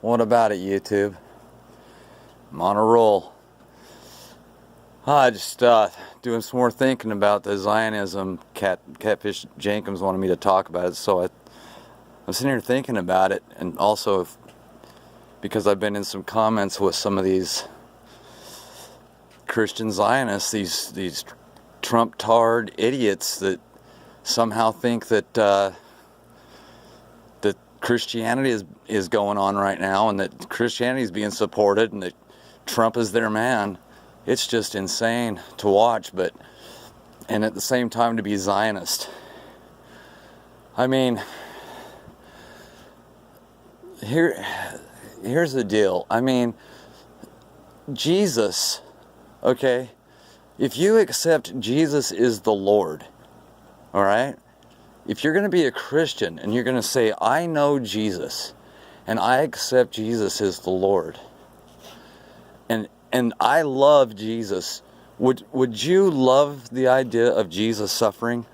What about it, YouTube? I'm on a roll. I just doing some more thinking about the Zionism. Catfish Jenkins wanted me to talk about it, so I'm sitting here thinking about it, and also because I've been in some comments with some of these Christian Zionists, these Trump-tard idiots that somehow think that that Christianity is going on right now, and that Christianity is being supported, and that Trump is their man. It's just insane to watch, and at the same time to be Zionist. I mean, here's the deal. I mean, Jesus, okay, if you accept Jesus is the Lord, all right? If you're going to be a Christian and you're going to say, I know Jesus and I accept Jesus as the Lord, and I love Jesus, would you love the idea of Jesus suffering?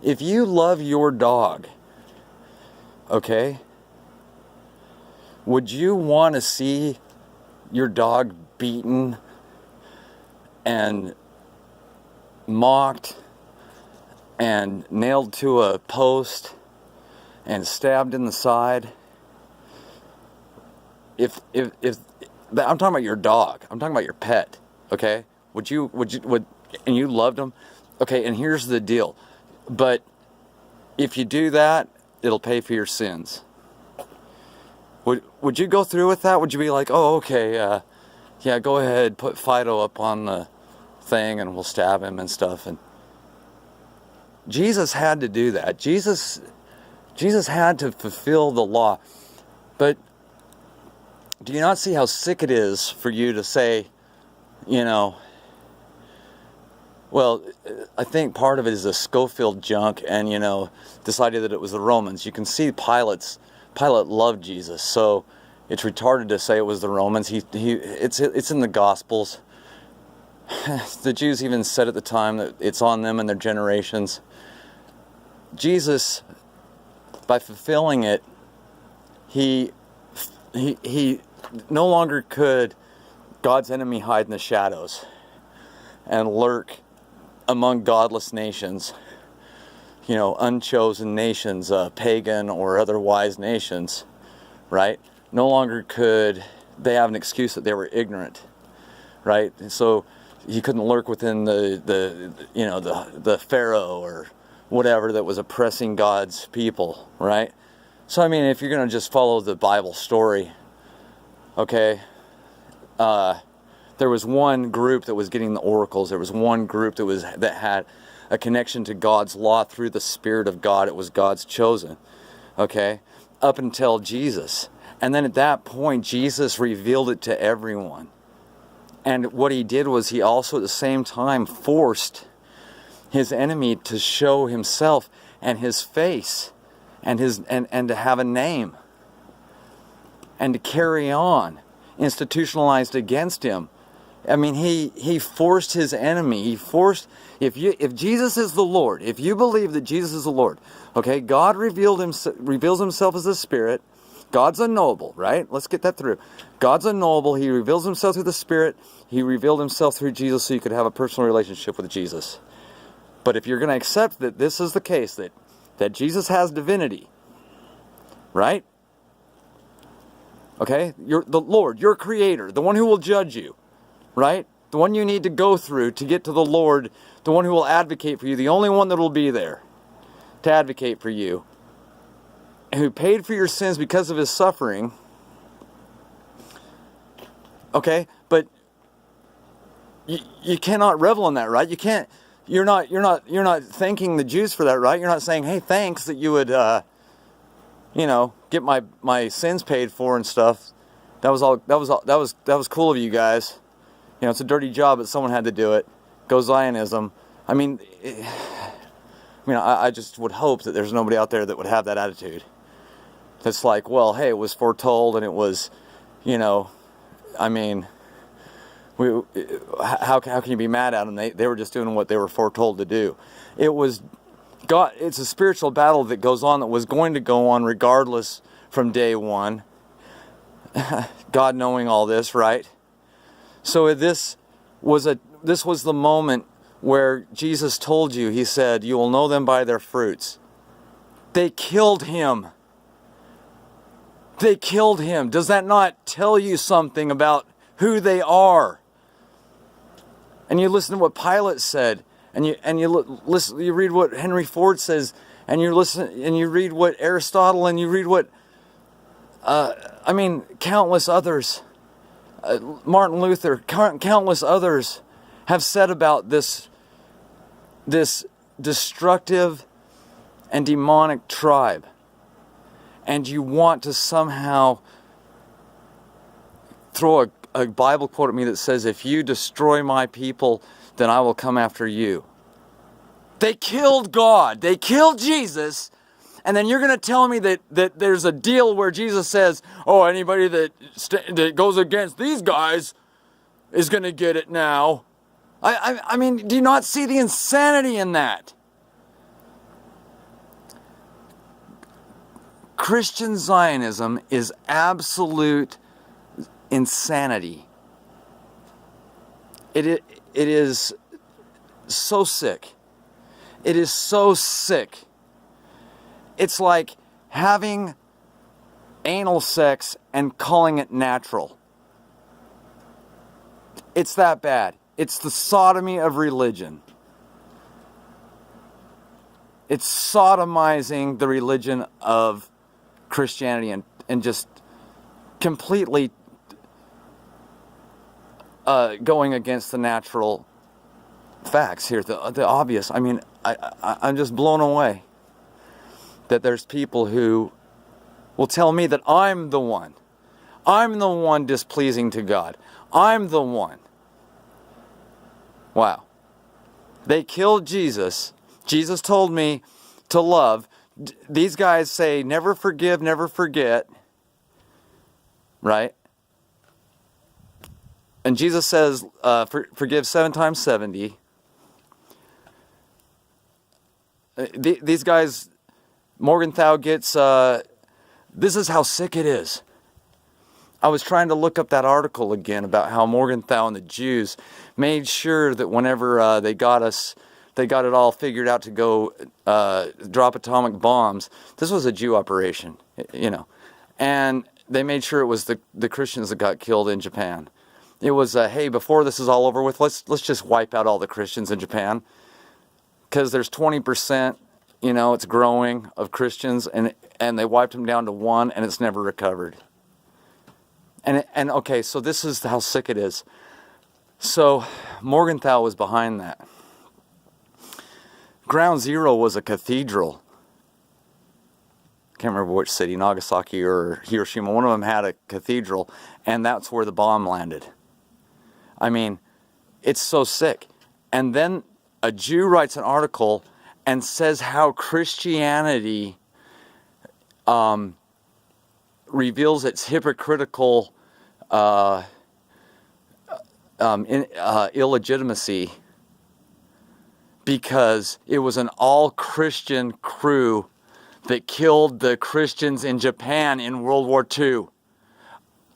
If you love your dog, okay, would you want to see your dog beaten and mocked and nailed to a post and stabbed in the side? If I'm talking about your dog, I'm talking about your pet, okay? Would and you loved them? Okay, and here's the deal. But if you do that, it'll pay for your sins. Would you go through with that? Would you be like, oh, okay, yeah, go ahead, put Fido up on the thing and we'll stab him and stuff? And Jesus had to do that. Jesus had to fulfill the law. But do you not see how sick it is for you to say, well, I think part of it is a Schofield junk, and, decided that it was the Romans. You can see Pilate loved Jesus, so it's retarded to say it was the Romans. It's in the Gospels. The Jews even said at the time that it's on them and their generations. Jesus, by fulfilling it, he no longer could God's enemy hide in the shadows and lurk among godless nations, unchosen nations, pagan or otherwise nations, right? No longer could they have an excuse that they were ignorant, right? And so he couldn't lurk within the Pharaoh or whatever that was oppressing God's people, right? So I mean, if you're going to just follow the Bible story, okay, there was one group that was getting the oracles. There was one group that had a connection to God's law through the Spirit of God. It was God's chosen, okay, up until Jesus. And then at that point, Jesus revealed it to everyone. And what he did was he also at the same time forced his enemy to show himself and his face and to have a name and to carry on institutionalized against him. I mean, he forced his enemy. He forced, if Jesus is the Lord, if you believe that Jesus is the Lord, okay, God reveals himself as a spirit. God's unknowable, right? Let's get that through. God's unknowable. He reveals himself through the Spirit. He revealed himself through Jesus so you could have a personal relationship with Jesus. But if you're going to accept that this is the case, that Jesus has divinity, right? Okay? You're the Lord, your creator, the one who will judge you, right? The one you need to go through to get to the Lord, the one who will advocate for you, the only one that will be there to advocate for you, who paid for your sins because of his suffering. Okay? But you cannot revel in that, right? You can't. You're not thanking the Jews for that, right? You're not saying, "Hey, thanks that you would get my sins paid for and stuff. That was cool of you guys. It's a dirty job, but someone had to do it. Go Zionism." I mean, I just would hope that there's nobody out there that would have that attitude. That's like, well, hey, it was foretold, and it was, I mean, how can you be mad at them? They were just doing what they were foretold to do. It was God. It's a spiritual battle that goes on, that was going to go on regardless from day one. God knowing all this, right? So this was the moment where Jesus told you, he said, you will know them by their fruits. They killed him. They killed him. Does that not tell you something about who they are? And you listen to what Pilate said, and you read what Henry Ford says, and you read what Aristotle, and you read what countless others, Martin Luther, countless others have said about this destructive and demonic tribe. And you want to somehow throw a Bible quote at me that says, if you destroy my people, then I will come after you. They killed God. They killed Jesus. And then you're going to tell me that there's a deal where Jesus says, oh, anybody that goes against these guys is going to get it now. I mean, do you not see the insanity in that? Christian Zionism is absolute insanity. It is so sick. It is so sick. It's like having anal sex and calling it natural. It's that bad. It's the sodomy of religion. It's sodomizing the religion of Christianity and just completely going against the natural facts here, the obvious. I mean, I'm just blown away that there's people who will tell me that I'm the one displeasing to God. I'm the one. Wow. They killed Jesus. Jesus told me to love. These guys say, never forgive, never forget. Right? And Jesus says, forgive 7 times 70. These guys, Morgenthau gets, this is how sick it is. I was trying to look up that article again about how Morgenthau and the Jews made sure that whenever they got it all figured out to go drop atomic bombs. This was a Jew operation, you know. And they made sure it was the Christians that got killed in Japan. It was, hey, before this is all over with, let's just wipe out all the Christians in Japan. Because there's 20%, you know, it's growing, of Christians, and they wiped them down to 1, and it's never recovered. And okay, so this is how sick it is. So Morgenthau was behind that. Ground Zero was a cathedral. Can't remember which city, Nagasaki or Hiroshima. One of them had a cathedral, and that's where the bomb landed. I mean, it's so sick. And then a Jew writes an article and says how Christianity reveals its hypocritical illegitimacy because it was an all-Christian crew that killed the Christians in Japan in World War II.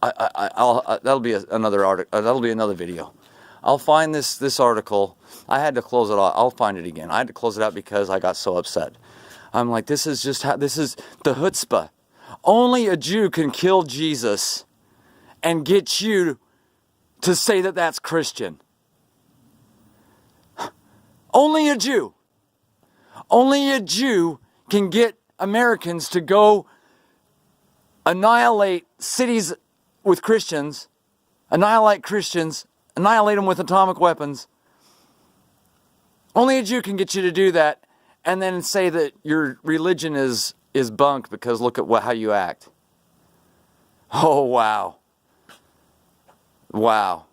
That'll be another article. That'll be another video. I'll find this article. I had to close it out. I'll find it again. I had to close it out because I got so upset. I'm like, this is the chutzpah. Only a Jew can kill Jesus and get you to say that that's Christian. Only a Jew. Only a Jew can get Americans to go annihilate cities with Christians, annihilate them with atomic weapons. Only a Jew can get you to do that and then say that your religion is bunk because look at how you act. Oh, wow. Wow.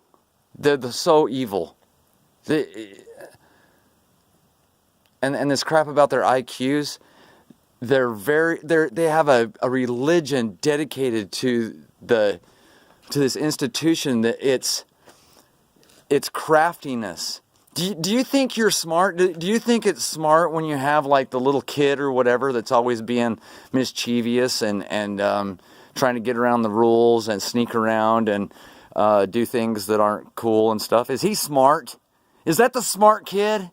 They're so evil. And this crap about their IQs, they have a religion dedicated to this institution that it's craftiness. Do you think you're smart? Do you think it's smart when you have like the little kid or whatever that's always being mischievous and trying to get around the rules and sneak around and do things that aren't cool and stuff? Is he smart? Is that the smart kid?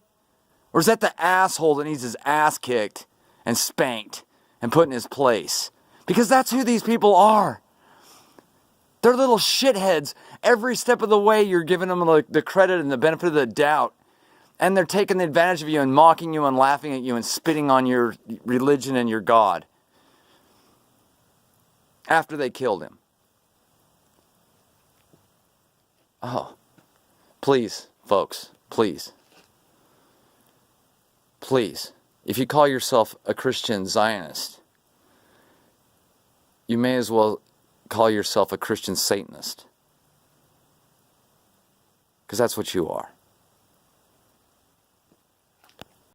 Or is that the asshole that needs his ass kicked and spanked and put in his place? Because that's who these people are. They're little shitheads. Every step of the way, you're giving them the credit and the benefit of the doubt. And they're taking advantage of you and mocking you and laughing at you and spitting on your religion and your God. After they killed him. Oh, please, folks, please. Please, if you call yourself a Christian Zionist, you may as well call yourself a Christian Satanist. Because that's what you are.